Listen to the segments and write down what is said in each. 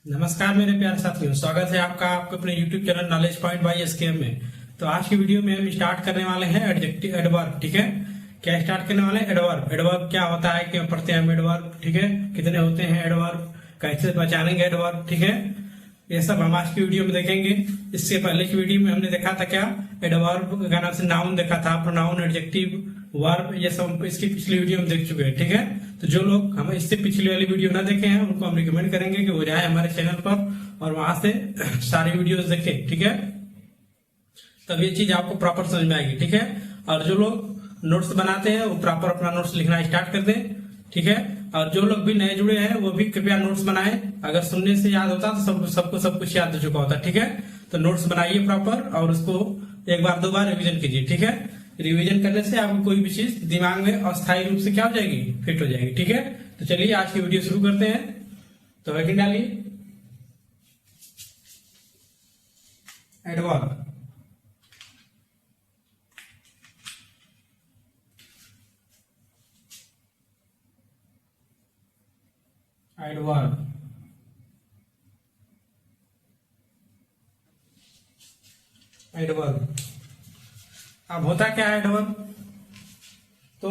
नमस्कार मेरे प्यारे साथियों, स्वागत है आपका आपके अपने YouTube channel knowledge point by SKM में। तो आज की वीडियो में हम स्टार्ट करने वाले हैं एडजेक्टिव एडवर्ब। ठीक है, क्या स्टार्ट करने वाले हैं? एडवर्ब। एडवर्ब क्या होता है, क्यों पढ़ते हैं हम एडवर्ब? ठीक है, कितने होते हैं एडवर्ब, कैसे पहचानेंगे एडवर्ब? ठीक है, ये सब हम आज की वीडियो में देखेंगे। इससे पहले की वीडियो में हमने देखा था क्या, एडवर्ब का नाम से नाउन देखा था, प्रोनाउन, एडजेक्टिव, वर्ब, ये सब इसकी पिछली वीडियो में देख चुके हैं। ठीक है, तो जो लोग हम इससे पिछली वाली वीडियो ना देखे हैं उनको हम रिकमेंड करेंगे कि वो जाए हमारे चैनल पर और वहां से सारी वीडियोस देखें। ठीक है, तब ये चीज आपको प्रॉपर समझ में आएगी। ठीक है, और जो लोग नोट्स बनाते हैं वो प्रॉपर अपना नोट्स लिखना स्टार्ट कर दें। ठीक है, और जो लोग भी नए जुड़े हैं वो भी कृपया नोट्स बनाएं। अगर सुनने से याद होता तो सबको सब कुछ याद हो चुका होता। ठीक है, तो नोट्स बनाइए प्रॉपर और उसको एक बार दो बार रिविजन कीजिए। ठीक है, रिवीजन करने से आपको कोई भी चीज दिमाग में अस्थायी रूप से क्या हो जाएगी, फिट हो जाएगी। ठीक है, तो चलिए आज की वीडियो शुरू करते हैं। तो हेडिंग डालिए एडवर्ब। एडवर्ब एडवर्ब अब होता क्या है एडवर्ब? तो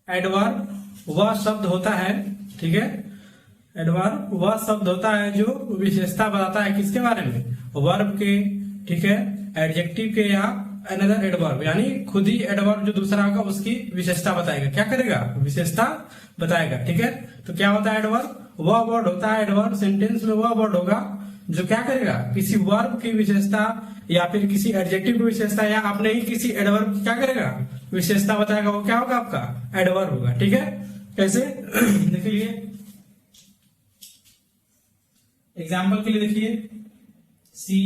एडवर्ब वह शब्द होता है, ठीक है, एडवर्ब वह शब्द होता है जो विशेषता बताता है किसके बारे में, वर्ब के। ठीक है, एडजेक्टिव के या अनदर एडवर्ब, यानी खुद ही एडवर्ब जो दूसरा होगा उसकी विशेषता बताएगा। क्या करेगा? विशेषता बताएगा। ठीक है, तो क्या होता है एडवर्ब? वह वर्ड होता है एडवर्ब, सेंटेंस में वह वर्ड होगा जो क्या करेगा, किसी वर्ब की विशेषता या फिर किसी एडजेक्टिव की विशेषता या अपने ही किसी एडवर्ब की क्या करेगा, विशेषता बताएगा। वो क्या होगा? आपका एडवर्ब होगा। ठीक है, कैसे? देखिए एग्जाम्पल के लिए देखिए, सी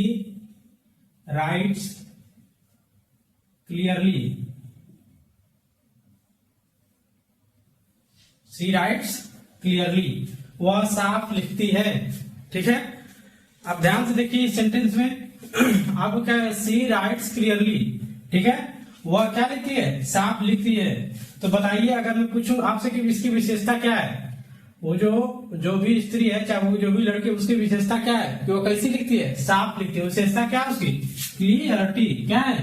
राइट्स क्लियरली। सी राइट्स क्लियरली, वह साफ लिखती है। ठीक है, अब ध्यान से देखिए इस सेंटेंस में आपको क्या है, सी राइट्स क्लियरली। ठीक है, वह क्या लिखती है? साफ लिखती है। तो बताइए, अगर मैं पूछूं आपसे कि इसकी विशेषता क्या है, वो जो भी स्त्री है, चाहे वो जो भी लड़की, उसकी विशेषता क्या है कि वो कैसी लिखती है? साफ लिखती है। विशेषता क्या है उसकी? क्लियरिटी। क्या है?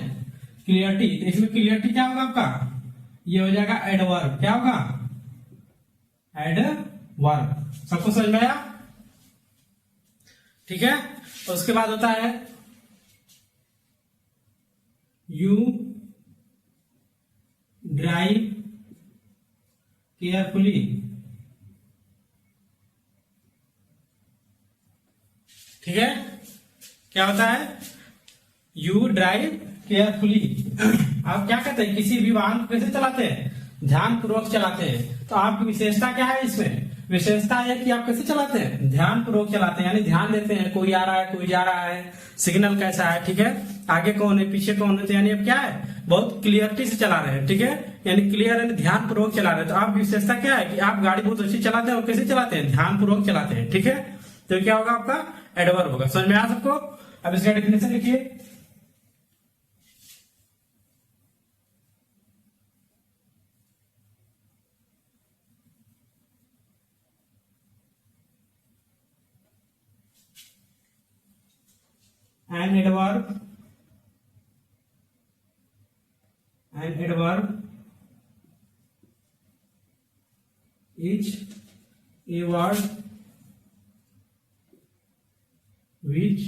क्लियरिटी। तो इसमें क्लियरिटी क्या होगा आपका? ये हो जाएगा एडवर्ब। क्या होगा? एडवर्ब। सबको समझ में आया? ठीक है, उसके बाद होता है यू ड्राइव केयरफुली। ठीक है, क्या होता है? You drive carefully. आप क्या कहते हैं, किसी भी वाहन को कैसे चलाते हैं? ध्यान पूर्वक चलाते हैं। तो आपकी विशेषता क्या है इसमें? विशेषता है कि आप कैसे चलाते हैं? ध्यान पूर्वक चलाते हैं, यानी ध्यान देते हैं, कोई आ रहा है, कोई जा रहा है, सिग्नल कैसा है, ठीक है, आगे कौन है, पीछे कौन है, तो यानी अब क्या है, बहुत क्लियरिटी से चला रहे हैं। ठीक है, यानी क्लियर यानी ध्यान पूर्वक चला रहे हैं। तो आप विशेषता क्या है कि आप गाड़ी बहुत अच्छी चलाते हैं और कैसे चलाते हैं? ध्यान पूर्वक चलाते हैं। ठीक है, तो क्या होगा आपका? एडवर्ब होगा। समझ में आ सबको? अब इसका डेफिनेशन लिखिए। An adverb is a word which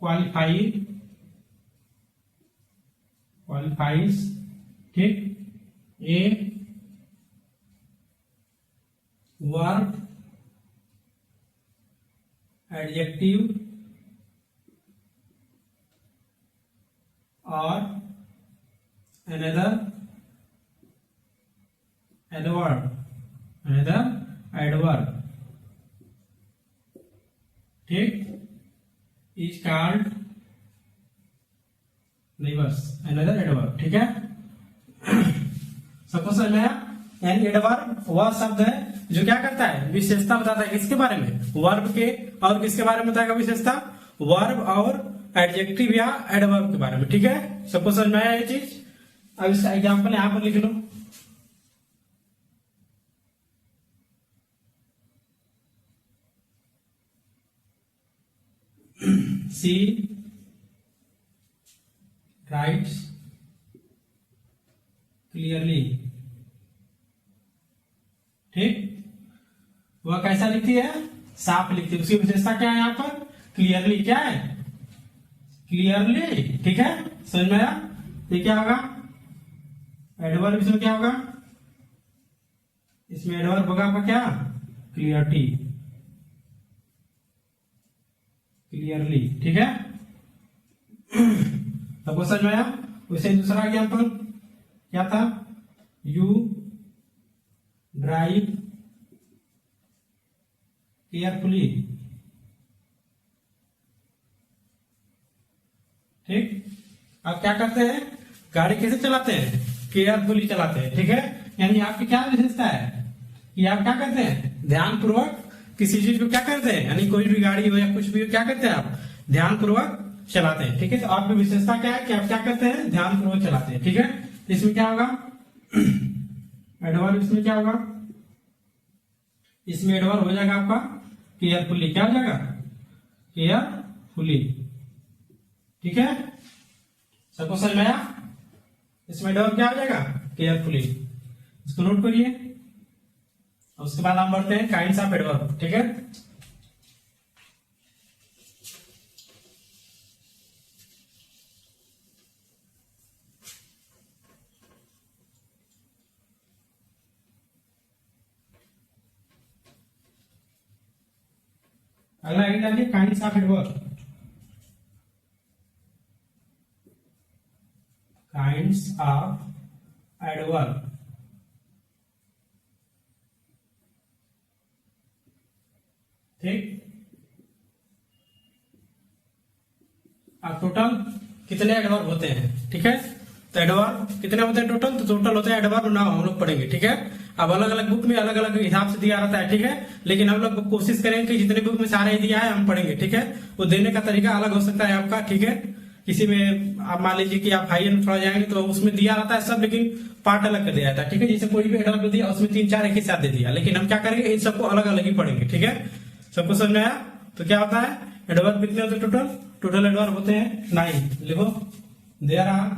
qualifies ठीक a verb, adjective or another adverb ठीक is called, नहीं बस another adverb। ठीक है, सबको समझ में आया? यानी एडवर्ब वह शब्द है जो क्या करता है, विशेषता बताता है किसके बारे में, वर्ब के, और किसके बारे में बताएगा विशेषता, वर्ब और एडजेक्टिव या एडवर्ब के बारे में। ठीक है, सबको समझ में आया ये चीज? अब इसका एग्जाम्पल यहां पर लिख लो। सी राइट्स क्लियरली। ठीक, वह कैसा लिखती है? साफ लिखती है। उसकी विशेषता क्या है? यहाँ पर क्लियरली क्या है? क्लियरली। ठीक है, समझ में आया? ये क्या होगा? एडवर्ब। इसमें क्या होगा? इसमें एडवर्ब होगा आपका क्या? Clarity, clearly. ठीक है, सबको समझ में आया? उसे दूसरा एग्जाम्पल क्या था? You drive carefully. ठीक, आप क्या करते हैं? गाड़ी कैसे चलाते हैं? केयरफुली चलाते हैं। ठीक है, यानी आपकी क्या विशेषता है कि आप क्या करते हैं? ध्यानपूर्वक किसी चीज को क्या करते हैं, यानी कोई भी गाड़ी हो या कुछ भी हो, क्या करते हैं? आप ध्यानपूर्वक चलाते हैं। ठीक है, तो आपकी विशेषता क्या है कि आप क्या करते हैं? ध्यानपूर्वक चलाते हैं। ठीक है, इसमें क्या होगा? एडवर्ब। इसमें क्या होगा? इसमें एडवर्ब हो जाएगा आपका केयरफुली। क्या हो जाएगा? केयरफुली। ठीक है, सबको समझ में आया? इसमें एडवर्ब क्या हो जाएगा? केयरफुली। इसको नोट करिए। उसके बाद हम बढ़ते हैं काइंड्स ऑफ एडवर्ब। ठीक है, अगला आइडिया डालिए kinds of adverb. Kinds of adverb. ठीक, अब टोटल कितने एडवर्ब होते हैं? ठीक है, तो एडवर्ब कितने होते हैं टोटल? तो टोटल होते हैं एडवर्ब 9 हम लोग पढ़ेंगे। ठीक है, अब अलग अलग बुक में अलग अलग हिसाब से दिया रहता है। ठीक है, लेकिन हम लोग कोशिश करेंगे कि जितने बुक में सारे ही दिया है हम पढ़ेंगे। ठीक है, वो देने का तरीका अलग हो सकता है आपका। ठीक है, किसी में आप मान लीजिए कि आप हाई एंड थोड़ा जाएंगे तो उसमें दिया रहता है सब, लेकिन पार्ट अलग कर दिया जाता है। ठीक है, जैसे कोई भी एडवर्ब दिया उसमें 3-4 एक ही साथ दे दिया, लेकिन हम क्या करेंगे? इन सबको अलग अलग ही पढ़ेंगे। ठीक है, सबको समझ में आया? तो क्या होता है? एडवर्ब कितने होते हैं टोटल? टोटल एडवर्ब होते हैं 9। लिखो, there are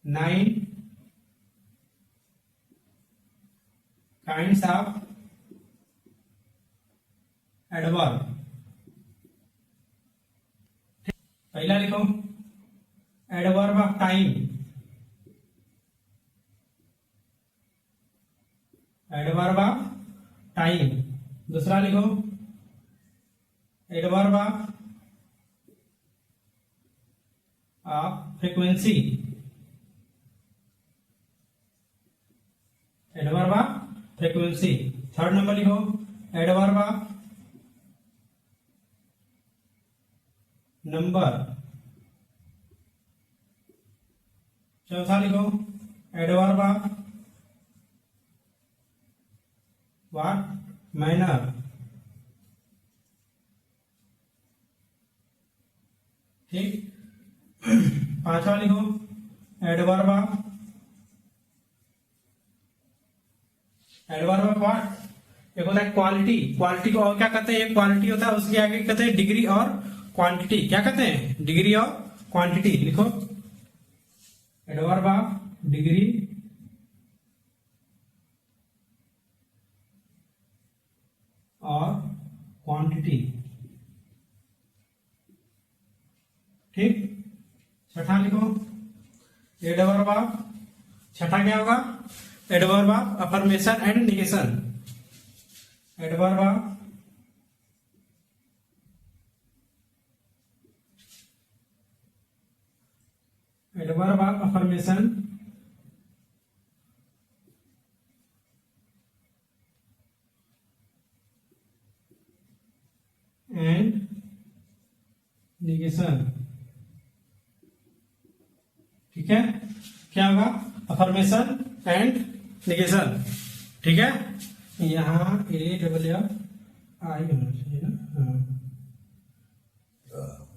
9 kinds of adverb. पहला लिखो adverb of time. Adverb of time. दूसरा लिखो adverb of frequency. Adverb of frequency. Third number लिखो एडवर्ब ऑफ नंबर। चौथा लिखो एडवर्ब ऑफ व्हाट? मैनर। ठीक, पांचवा लिखो एडवर्ब ऑफ व्हाट? एक होता है क्वालिटी। क्वालिटी को और क्या कहते हैं? एक क्वालिटी होता है, उसके आगे कहते हैं डिग्री और क्वांटिटी। क्या कहते हैं? डिग्री और क्वांटिटी। लिखो एडवर्ब ऑफ डिग्री और क्वांटिटी। ठीक, छठा लिखो एडवर्ब ऑफ, छठा क्या होगा? Adverb of affirmation and negation. Adverb of affirmation and negation. ठीक है, क्या होगा? Affirmation and negation. ठीक है, यहाँ AFF आई होना चाहिए ना।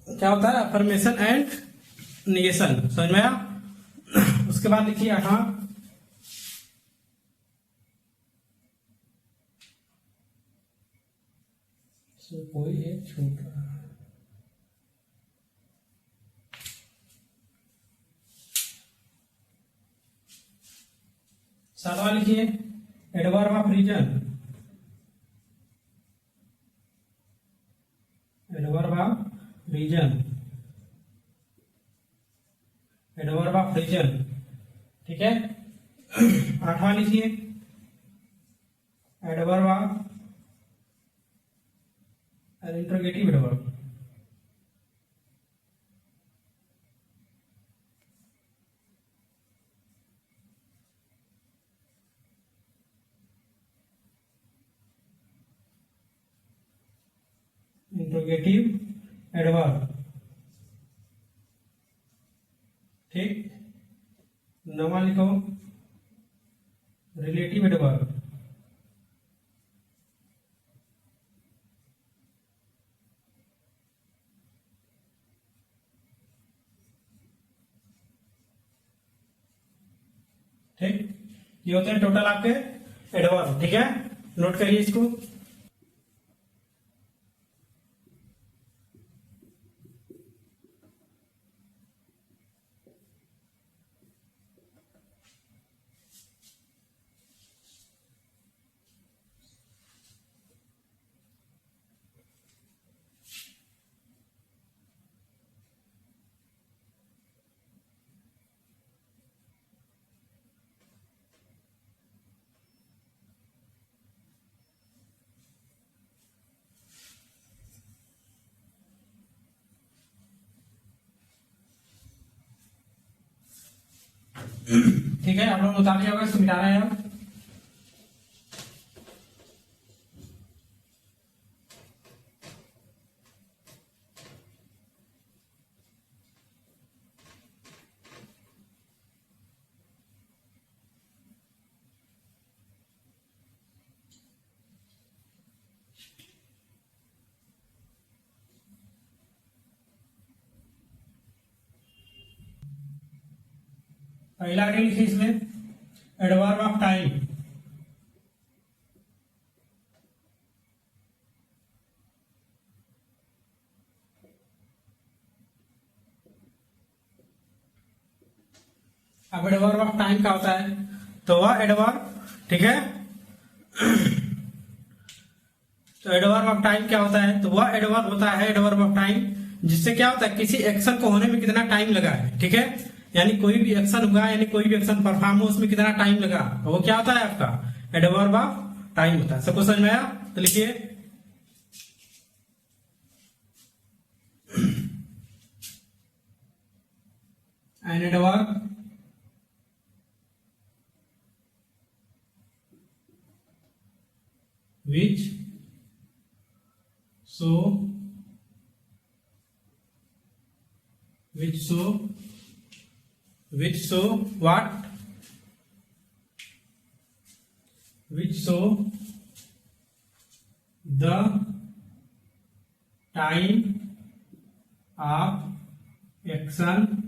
क्या होता है? Affirmation and negation. समझ में आया? उसके बाद लिखिए 8वां से कोई एक छूट रहा है। सातवां लिखिए, adverb of reason. Adverb of reason, adverb of reason, ठीक है। आठवां लिखिए, adverb of interrogative adverb. Interrogative adverb, ठीक। नवा लिखो, रिलेटिव एडवर्ब। ठीक, ये होते हैं टोटल आपके एडवर्ब, ठीक है। नोट करिए इसको। ठीक है, आप लोग उतार लिया होगा, इसको मिटा रहे हैं आप। पहला क्या लिखिए इसमें, एडवर्ब ऑफ टाइम। अब एडवर्ब ऑफ टाइम क्या होता है, तो वह एडवर्ब, ठीक है। तो एडवर्ब ऑफ टाइम क्या होता है, तो वह एडवर्ब होता है, एडवर्ब ऑफ टाइम, जिससे क्या होता है, किसी एक्शन को होने में कितना टाइम लगा है, ठीक है। यानी कोई भी एक्शन हुआ, यानी कोई भी एक्शन परफॉर्म हो, उसमें कितना टाइम लगा, वो क्या होता है आपका एडवर्ब ऑफ टाइम होता है। सबको समझ में आया, तो लिखिए, an adverb which so what, which show the time of action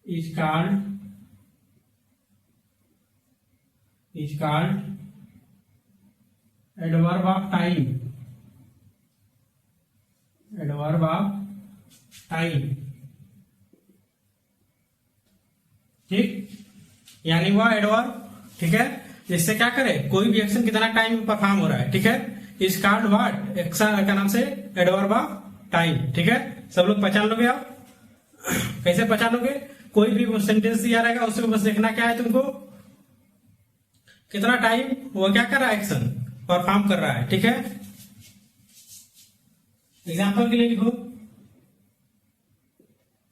is called adverb of time, adverb of time, ठीक। यानी वह एडवर्ब, ठीक है, जिससे क्या करे, कोई भी एक्शन कितना टाइम परफॉर्म हो रहा है, ठीक है, इस कॉल्ड व्हाट, एक्शन का नाम से एडवर्ब ऑफ टाइम, ठीक है। सब लोग पहचान लोगे आप, कैसे पहचान लोगे, कोई भी सेंटेंस दिया रहेगा, उसमें बस देखना क्या है तुमको, कितना टाइम वो क्या कर रहा है, एक्शन परफॉर्म कर रहा है, ठीक है। एग्जाम्पल के लिए लिखो,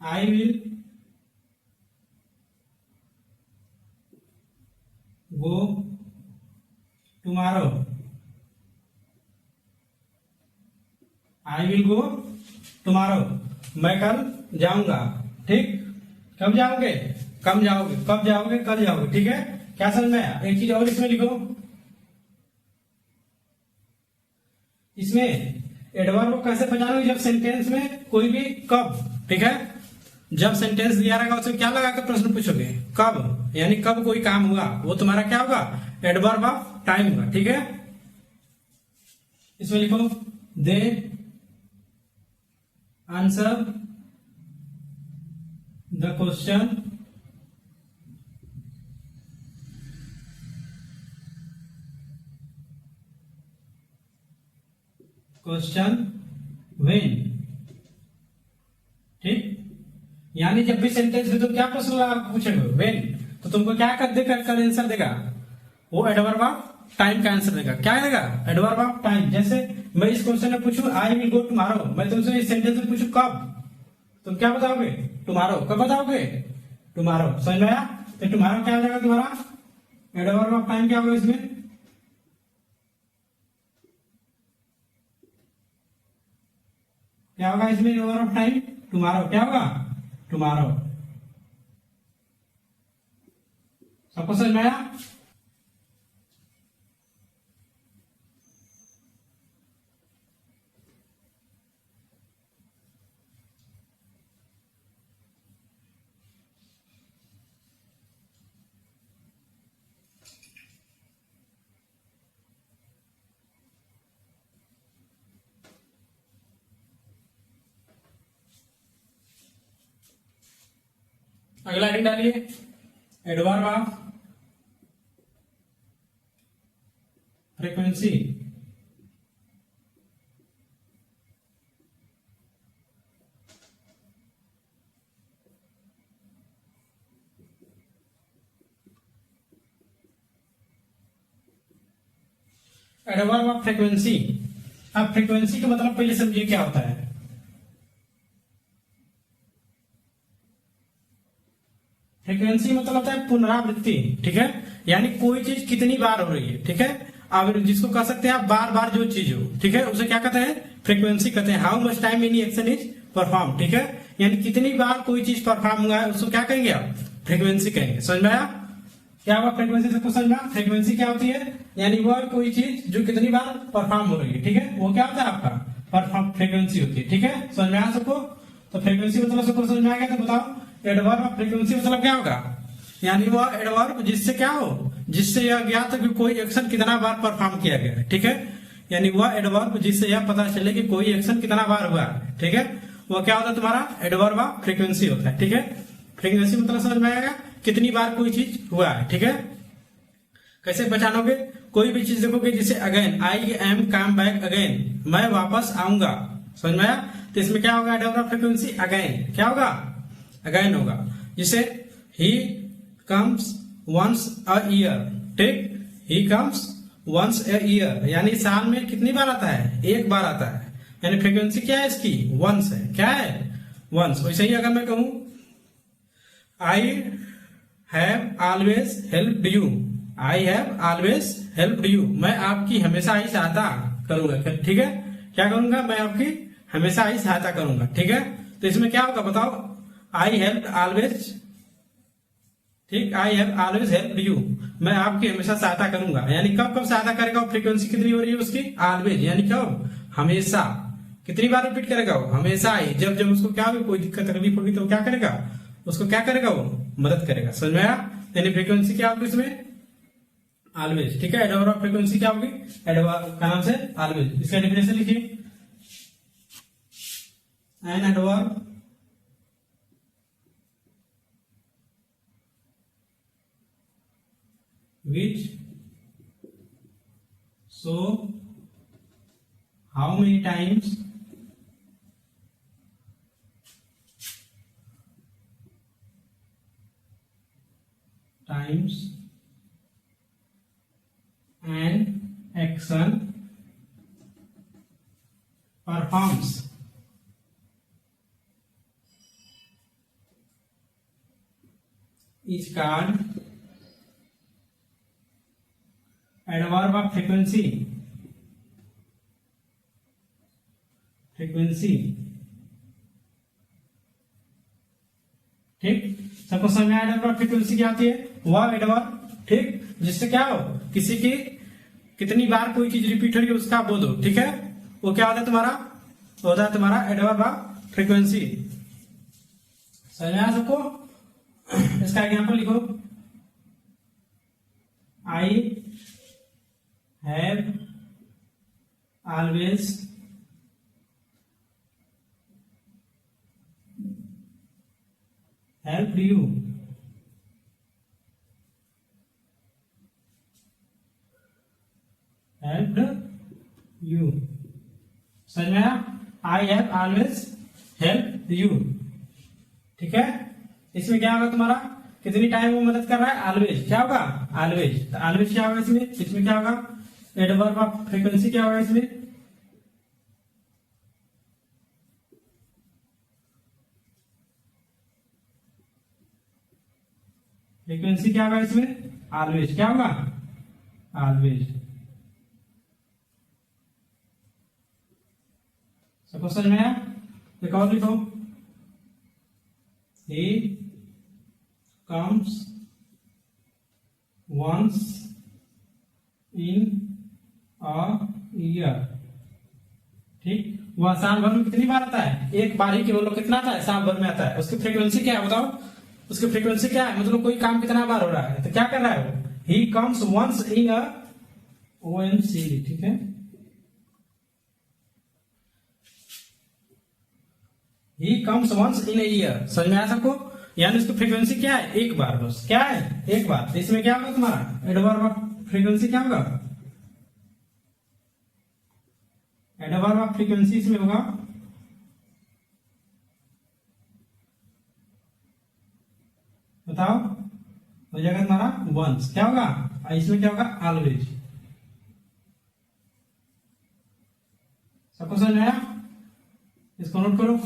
I will go tomorrow, I will go tomorrow, मैं कल जाऊंगा, ठीक। कब जाओगे, कब जाओगे, कब जाओगे, कल जाओगे, ठीक है। क्या समझ में आया। एक चीज और इसमें लिखो, इसमें एडवर्ब को कैसे पहचानोगे, जब सेंटेंस में कोई भी कब, ठीक है, जब सेंटेंस दिया रहेगा उसमें क्या लगा कर प्रश्न पूछोगे, कब, यानी कब कोई काम हुआ, वो तुम्हारा क्या होगा, एडवर्ब ऑफ टाइम होगा, ठीक है। इसमें लिखो दे आंसर द क्वेश्चन व्हेन, ठीक। यानी जब भी सेंटेंस में तुम क्या प्रश्न पूछेगा व्हेन, तो तुमको क्या कर आंसर देगा, वो एडवर्ब ऑफ टाइम का आंसर देगा। क्या देगा, एडवर्ब ऑफ टाइम। जैसे मैं इस क्वेश्चन में पूछूं आई विल गो टुमारो, मैं तुमसे इस सेंटेंस में पूछूं कब, तुम क्या बताओगे, टुमारो। कब बताओगे, टुमारो। समझ में आया। तो टुमारो क्या हो जाएगा तुम्हारा, एडवर्ब ऑफ टाइम क्या होगा इसमें, क्या होगा इसमें एडवर्ब ऑफ टाइम, टुमारो। क्या होगा, टुमारो। सबको समझ में आया। अगला हेडिंग डालिए, adverb of frequency. Adverb of frequency. अब फ्रीक्वेंसी का मतलब पहले समझिए क्या होता है। फ्रीक्वेंसी मतलब होता है पुनरावृत्ति, ठीक है। यानी कोई चीज कितनी बार हो रही है, ठीक है। अब जिसको कह सकते हैं आप बार बार जो चीज हो, ठीक है, उसे क्या कहते हैं, फ्रीक्वेंसी कहते हैं। How much time any action is perform, ठीक है। यानी कितनी बार कोई चीज परफॉर्म हुआ है उसको क्या कहेंगे आप, फ्रीक्वेंसी कहेंगे। समझ में आया क्या हुआ फ्रीक्वेंसी, सबको समझ में आया। फ्रीक्वेंसी क्या होती है, यानी वह कोई चीज जो कितनी बार परफॉर्म हो रही है, ठीक है, वो क्या होता है आपका परफॉर्म फ्रीक्वेंसी होती है, ठीक है। समझ में आया सबको। तो फ्रीक्वेंसी मतलब सबको समझ में आ गया। तो बताओ एडवर्ब ऑफ फ्रीक्वेंसी मतलब क्या होगा, यानी वह एडवर्ब जिससे क्या हो, जिससे यह ज्ञात कि कोई एक्शन कितना बार परफॉर्म किया गया है, ठीक है। यानी वह एडवर्ब जिससे यह पता चले कि कोई एक्शन कितना बार हुआ है, ठीक है, वो क्या होता है तुम्हारा एडवर्ब ऑफ फ्रीक्वेंसी होता है, ठीक है। फ्रीक्वेंसी मतलब समझ में आएगा कितनी बार कोई चीज हुआ है, ठीक है। कैसे पहचानोगे, कोई भी चीज देखोगे जैसे again, I am come back again, मैं वापस आऊंगा। समझ में आया। तो इसमें क्या होगा, एडवर्ब ऑफ फ्रीक्वेंसी अगेन, क्या होगा, अगेन होगा। जैसे ही कम्स वंस अ ईयर, ठीक, ही कम्स वंस अ ईयर, यानी साल में कितनी बार आता है, एक बार आता है। यानी फ्रीक्वेंसी क्या है इसकी, वंस है। क्या है, वंस। वैसे ही अगर मैं कहूं I have always helped you, I have always helped you, मैं आपकी हमेशा ही सहायता करूंगा, ठीक है। क्या करूंगा, मैं आपकी हमेशा ही सहायता करूंगा, ठीक है। तो इसमें क्या होगा बताओ, आई हेल्प ऑलवेज, ठीक, I have always help you, मैं आपकी हमेशा सहायता करूंगा। यानी कब कब सहायता करेगा, फ्रीक्वेंसी कितनी हो रही है उसकी, ऑलवेज, यानी कब, हमेशा। कितनी बार रिपीट करेगा वो, हमेशा ही। जब जब उसको क्या होगी, कोई दिक्कत तकलीफ होगी तो क्या करेगा, उसको क्या करेगा, वो मदद करेगा। समझ में आया। यानी फ्रीक्वेंसी क्या होगी इसमें, ऑलवेज, ठीक है। एडवर्ब ऑफ फ्रीक्वेंसी क्या होगी, एडवर्ब का नाम से ऑलवेज। इसका डेफिनेशन लिखिए, an adverb which so how many times an action performs is called adverb of frequency. Frequency, ठीक, सबको समझ में आया। एडवर्ब ऑफ फ्रीक्वेंसी क्या होती है, वह एडवर्ब, ठीक, जिससे क्या हो, किसी की कितनी बार कोई चीज रिपीट हो रही है उसका बोध हो, ठीक है, वो क्या होता है तुम्हारा, होता है तुम्हारा एडवर्ब ऑफ फ्रीक्वेंसी। समझ में आया सबको। इसका एग्जाम्पल लिखो, I have always help you. Help you, समझ में आया? I have always help you, ठीक है। इसमें क्या होगा तुम्हारा, कितनी टाइम वो मदद कर रहा है, ऑलवेज। क्या होगा, ऑलवेज। तो ऑलवेज क्या होगा इसमें, इसमें क्या होगा, एडवर्ब ऑफ फ्रीक्वेंसी क्या होगा इसमें, फ्रीक्वेंसी क्या होगा इसमें, ऑलवेज। क्या होगा, ऑलवेज। सबको समझ में आया? एक और लिखो, he comes once in a year, ठीक। वह साल भर में कितनी बार आता है, एक बार ही केवल। कितना आता है, साल भर में आता है। उसकी फ्रीक्वेंसी क्या है बताओ, उसकी फ्रीक्वेंसी क्या है, मतलब कोई काम कितना बार हो रहा है। तो क्या कर रहा है वो, he comes once in a once, ठीक है। he comes once in a year, समझ में आया सबको? यानी उसकी फ्रीक्वेंसी क्या है, एक बार बस। क्या है, एक बार। तो इसमें क्या होगा तुम्हारा, एडवर्ब ऑफ फ्रीक्वेंसी क्या होगा, एडवर्ब ऑफ फ्रीक्वेंसी इसमें होगा बताओ, हो जाएगा तुम्हारा वंस। क्या होगा, इसमें क्या होगा, ऑलवेज। सबको समझ में आया? इसको नोट करो।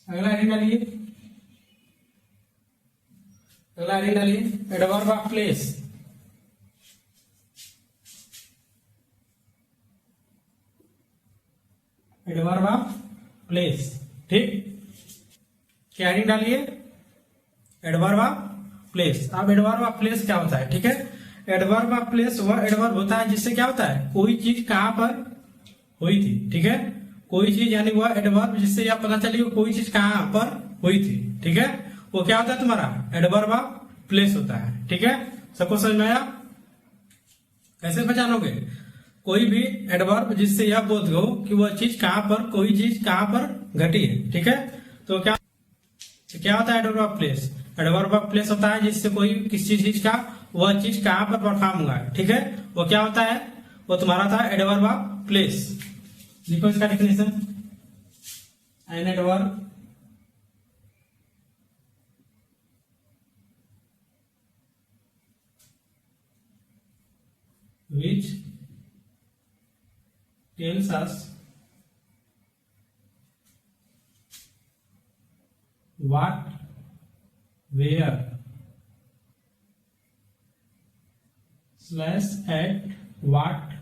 अगला हेडिंग डालिए, अगला हेडिंग डालिए, adverb of place. Adverb of place, ठीक। क्या हेडिंग डालिए, एडवर्ब ऑफ प्लेस। अब एडवर्ब ऑफ प्लेस क्या होता है, ठीक है। एडवर्ब ऑफ प्लेस वह एडवर्ब होता है जिससे क्या होता है, कोई चीज कहां पर हुई थी, ठीक है। कोई चीज यानी वह एडवर्ब जिससे यह पता चली कोई चीज कहां पर हुई थी, ठीक है। वो क्या होता है तुम्हारा, एडवर्ब ऑफ प्लेस होता है, ठीक है। सबको समझ में आया? कैसे पहचानोगे, कोई भी एडवर्ब जिससे यह बोध हो कि वह चीज कहां पर, कोई चीज कहां पर घटी है, ठीक है। तो क्या होता है adverb of place, adverb of place होता है जिससे कोई किसी चीज का, वह चीज कहां पर परफॉर्म हुआ है, ठीक है। वो क्या होता है, वो तुम्हारा था एडवर्ब ऑफ प्लेस। लिखो इसका definition, an adverb which tells us what, where, slash at what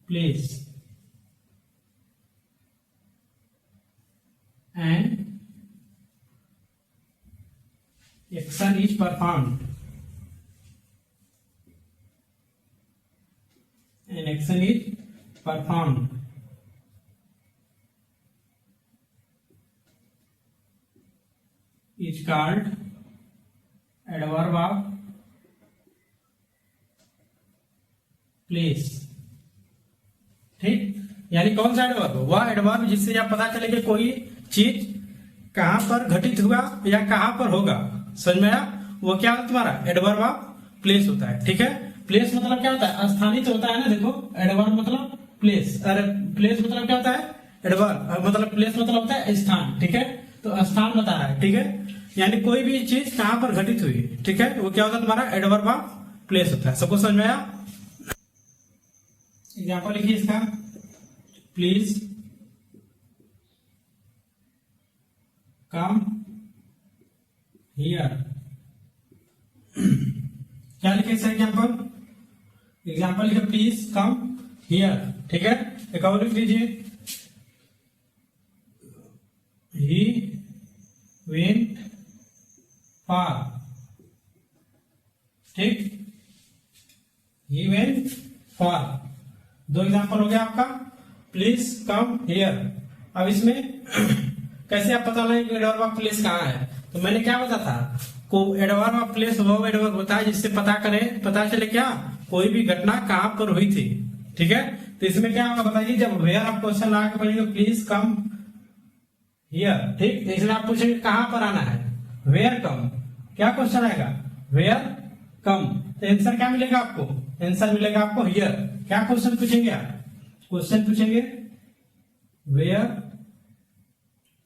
place and action is performed. An action is performed. Is called adverb of place, ठीक। यानी कौन सा एडवर्ब, वह एडवर्ब जिससे यह पता चले कि कोई चीज कहां पर घटित हुआ या कहां पर होगा। समझ में आया? वो क्या होता है तुम्हारा, एडवर्ब ऑफ प्लेस होता है, ठीक है। प्लेस मतलब क्या होता है, स्थानित होता है ना। देखो एडवर्ब मतलब प्लेस, अरे प्लेस मतलब क्या होता है, एडवर्ब मतलब प्लेस मतलब होता है स्थान, ठीक है। तो स्थान बता रहा है, ठीक है। यानी कोई भी चीज कहां पर घटित हुई, ठीक है, वो क्या होता है तुम्हारा एडवर्ब ऑफ प्लेस होता है। सबको समझ में आया? एग्जाम्पल लिखिए इसका, प्लीज कम हियर। क्या लिखे इसका एग्जाम्पल, एग्जाम्पल लिखे प्लीज कम हियर, ठीक है। एक और लिख लीजिए, ही वेंट फॉर, ठीक, ही वेंट फॉर। दो एग्जांपल हो गया आपका, प्लीज कम हियर। अब इसमें कैसे आप पता लगे कि एडवर्ब ऑफ प्लेस कहाँ है? तो मैंने क्या बताया था, को एडवर्ब ऑफ प्लेस वो एडवर्ब होता है जिससे पता चले क्या कोई भी घटना कहां पर हुई थी, ठीक है। तो इसमें क्या होगा बताइए, जब वेयर आप क्वेश्चन लगा के पढ़ेंगे प्लीज कम हियर, ठीक, तो इसमें आप पूछेंगे कहां पर आना है, वेयर कम, क्या क्वेश्चन आएगा, वेयर कम, तो आंसर क्या मिलेगा आपको, आंसर मिलेगा आपको हियर। क्या क्वेश्चन पूछेंगे आप, क्वेश्चन पूछेंगे वेयर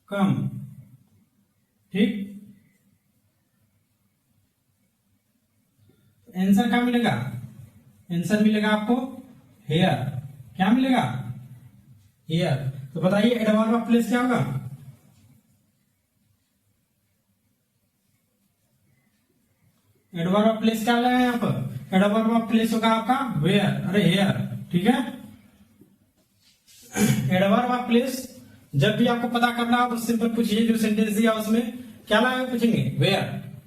कम, ठीक, आंसर क्या मिलेगा, आंसर मिलेगा आपको हेयर, क्या मिलेगा, हेयर। तो बताइए एडवर्ब ऑफ प्लेस क्या होगा, एडवर्ब ऑफ प्लेस क्या लगा यहाँ पर, एडवर्ब ऑफ प्लेस होगा आपका वेयर, अरे हेयर, ठीक है। एडवर्ब ऑफ प्लेस जब भी आपको पता करना हो तो सिंपल पूछिए, जो सेंटेंस दिया उसमें क्या लाएंगे, पूछेंगे वेयर,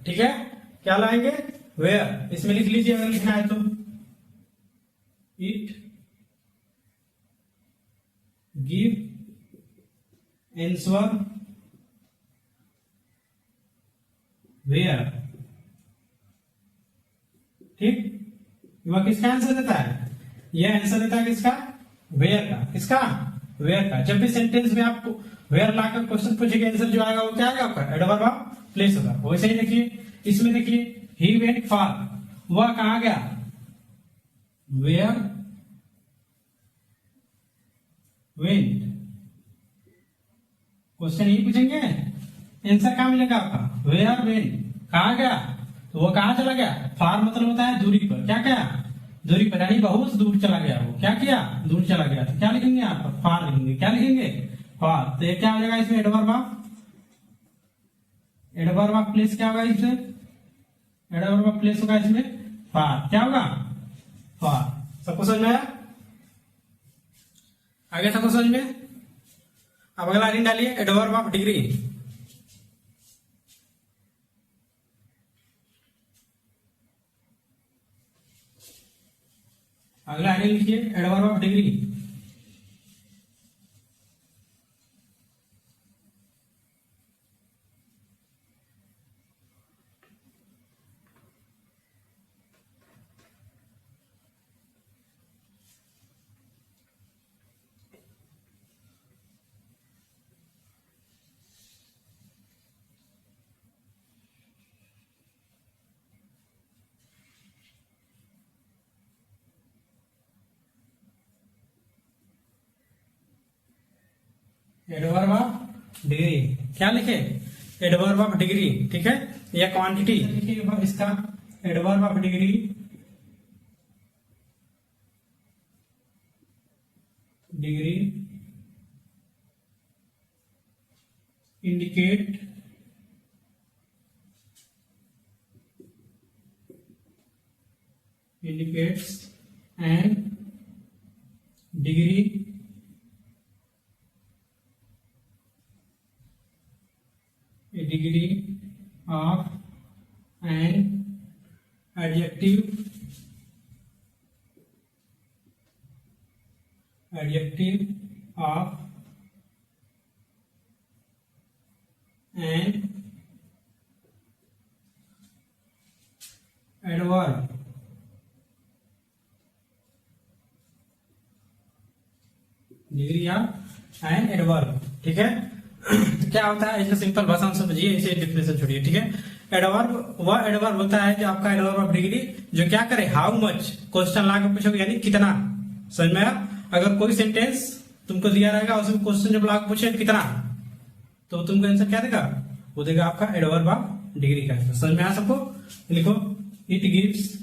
ठीक है, क्या लाएंगे, वेयर। इसमें लिख लीजिए अगर लिखना है तो, इट गिव आंसर वेयर, ठीक, वह किसका आंसर देता है, यह आंसर देता है किसका, वेयर का, किसका, वेयर का। जब भी सेंटेंस में आपको वेयर लाकर क्वेश्चन पूछेगा, आंसर जो आएगा वो क्या आएगा आपका, एडवर्ब ऑफ प्लेस होगा। वैसे ही देखिए इसमें, देखिए ही वेंट फॉर, वह कहां गया, वेयर वेंट, क्वेश्चन ही पूछेंगे, आंसर क्या मिलेगा आपका, वेयर वेंट, कहां गया, तो वो कहां चला गया, फार मतलब होता है दूरी पर, क्या क्या, दूरी पर, यानी बहुत दूर चला गया, वो क्या किया, दूर चला गया। तो क्या लिखेंगे आप, फार लिखेंगे, क्या लिखेंगे, फार। तो ये क्या हो जाएगा इसमें, एडवर्ब ऑफ प्लेस क्या होगा इसमें, एडवर्ब ऑफ प्लेस होगा इसमें फार, क्या होगा, फार। सबको समझ में आया, आगे सबको समझ में। अब अगला लाइन डालिए, एडवर्ब ऑफ डिग्री, अगला आइडिया लिखिए, adverb of degree. Adverb of degree क्या लिखे, एडवर्ब ऑफ डिग्री, ठीक है, या क्वांटिटी लिखिए इसका, adverb of degree, degree indicate indicates an degree of an adjective of an adverb, degree of an adverb, ठीक है। तो क्या होता है, इसका सिंपल भाषा में समझिए, इसे डिफिनेशन छोड़िए, ठीक है। एडवर्ब वह एडवर्ब होता है जो आपका एडवर्ब ऑफ डिग्री जो क्या करे, हाउ मच, क्वेश्चन ला के पूछोगे यानी कितना, समझ में आया। अगर कोई सेंटेंस तुमको दिया रहेगा उसमें क्वेश्चन जब ला के पूछे कितना, तो तुमको आंसर क्या देगा, वो देगा आपका एडवर्ब ऑफ डिग्री का। समझ में आया सबको, लिखो, it gives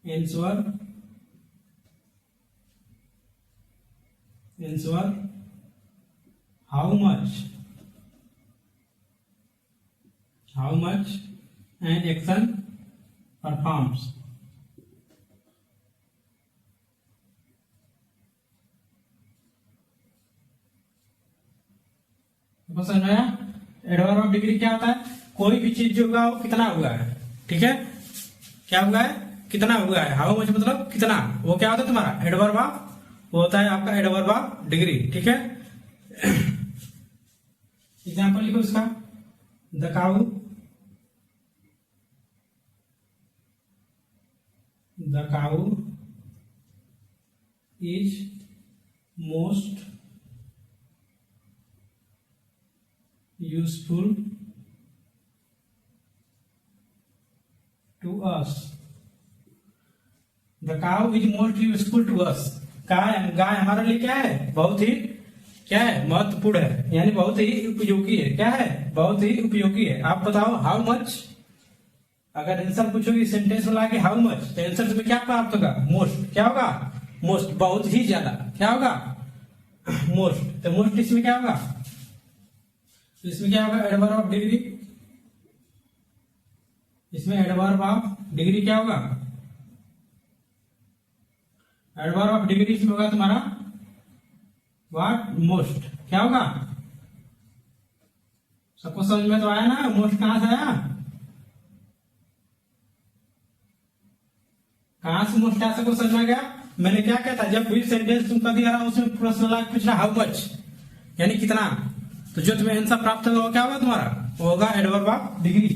answer how much an action performs, सबको समझ में आया? एडवर्ब ऑफ डिग्री क्या होता है? कोई भी चीज जो हुआ वो कितना हुआ है, ठीक है, क्या हुआ है, कितना हुआ है। हाउ मच मतलब कितना, वो क्या होता है तुम्हारा एडवर्ब ऑफ, वो होता है आपका एडवर्ब ऑफ डिग्री, ठीक है। एग्जाम्पल लिखो इसका, the cow, the cow is most useful to us. The cow is most useful to us. गाय हमारे लिए क्या है, बहुत ही क्या है, महत्वपूर्ण है, यानी बहुत ही उपयोगी है। क्या है, बहुत ही उपयोगी है। आप बताओ हाउ मच, अगर आंसर पूछोगे सेंटेंस में लाके हाउ मच, तो आंसर में क्या प्राप्त होगा, मोस्ट। क्या होगा, मोस्ट, बहुत ही ज्यादा। क्या होगा, मोस्ट। तो मोस्ट इसमें क्या होगा, इसमें क्या होगा, एडवर्ब ऑफ डिग्री। इसमें एडवर्ब ऑफ डिग्री क्या होगा, एडवर्ब ऑफ डिग्री इसमें होगा तुम्हारा व्हाट, मोस्ट। क्या होगा, सबको समझ में तो आया ना, मोस्ट कहां से आया, कहां से मोस्ट आया, सबको समझ में गया। मैंने क्या कहता, जब भी सेंटेंस तुमका दिया रहा उसमें प्रश्न पूछ रहा हाउ मच, यानी कितना, तो जो तुम्हें आंसर प्राप्त होगा वो क्या होगा तुम्हारा, वो होगा एडवर्ब ऑफ डिग्री।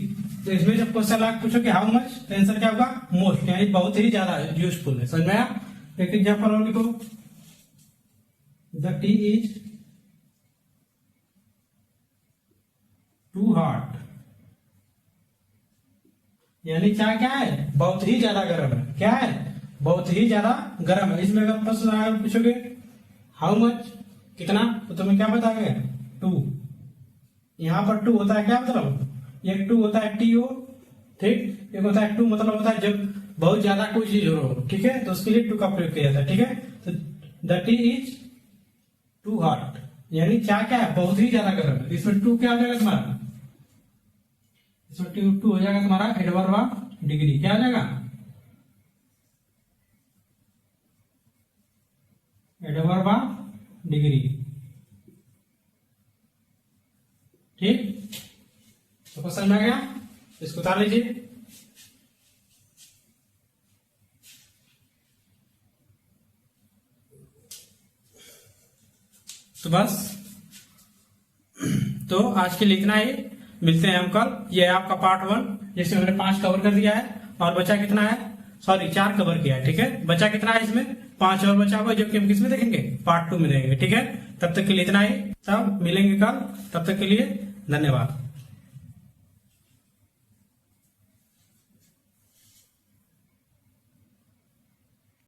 तो इसमें जब क्वेश्चन लाख पूछो कि हाउ मच, तो आंसर क्या होगा, मोस्ट, यानी बहुत ही ज्यादा यूजफुल है। समझ में आया? एक एग्जाम्पल और लिखो, the tea is too hot, यानी चाय क्या है, बहुत ही ज्यादा गर्म है। क्या है, बहुत ही ज्यादा गर्म है। इसमें अगर प्रश्न पूछोगे हाउ मच, कितना, तो तुम्हें क्या बताओगे, टू। यहां पर टू होता है क्या मतलब, एक टू होता है टी ओ, ठीक, एक होता है टू मतलब होता है जब बहुत ज्यादा कोई चीज हो, ठीक है, तो उसके लिए टू का प्रयोग किया जाता है, ठीक है। तो the tea is too hot, यानी चाय क्या है, बहुत ही ज्यादा गर्म है। इसमें टू क्या हो जाएगा तुम्हारा, इसमें टू हो जाएगा तुम्हारा एडवर्ब ऑफ डिग्री। क्या हो जाएगा, एडवर्ब ऑफ डिग्री, ठीक। तो समझ में आ गया, इसको उतार लीजिए। तो बस, तो आज के लिए इतना ही, मिलते हैं हम कल। ये है आपका पार्ट 1, जिसमें मैंने 5 कवर कर दिया है, और बचा कितना है, सॉरी 4 कवर किया है, ठीक है। बचा कितना है इसमें, 5 और बचा हुआ, जो कि हम किसमें देखेंगे, पार्ट 2 में देखेंगे, ठीक है। तब तक के लिए इतना ही, तब मिलेंगे कल, तब तक के लिए धन्यवाद।